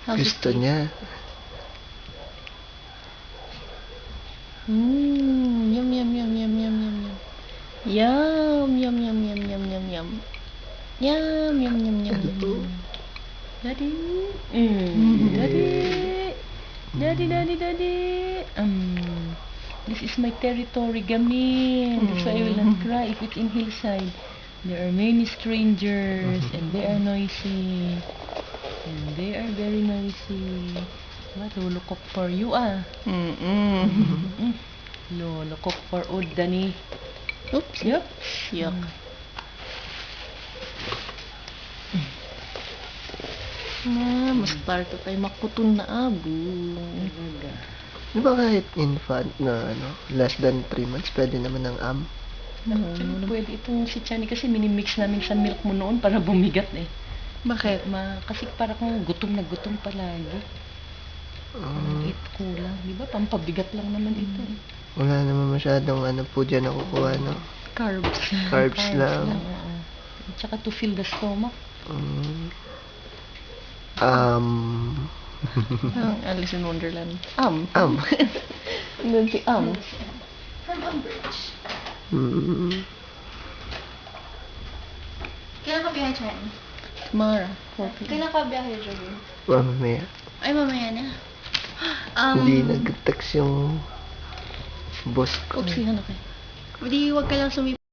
How's Gusto it taste? niya. Yum, yum, yum, yum, yum, yum, yum. Yum, yum, yum, yum, yum, yum, yum. Yum, yum, yum, yum, yum, yum. Daddy. Daddy. Daddy, daddy, daddy. This is my territory, gamin. That's why I will not cry if it's in hillside. There are many strangers and they are noisy. And they are very noisy. What? Lolo cook for you, ah. Lolo cook for Ud, Dani. Oops. Yup. Yuck. Mas tarto tayo makutun na abo. Talaga. Di ba kahit infant na less than 3 months, pwede naman ng am? Actually, pwede itong si Chani kasi minimix namin sa milk mo noon para bumigat eh. Bakit? Kasi para kung gutom na gutom palagi. Eat kulang. Di ba? Pampabigat lang naman ito eh. Wala naman masyadong po dyan nakukuha, no? Carbs. Carbs lang. Oo. Tsaka to fill the stomach. Alice in Wonderland. And then si From Umbridge. Kailan ka biyahe, Chen? Tomorrow, 4 p.m. Kailan ka biyahe, Joey? Mamaya. Ay, mamaya na. Hindi nag-text yung boss ko. Oopsie, ano kayo? Di, wag ka lang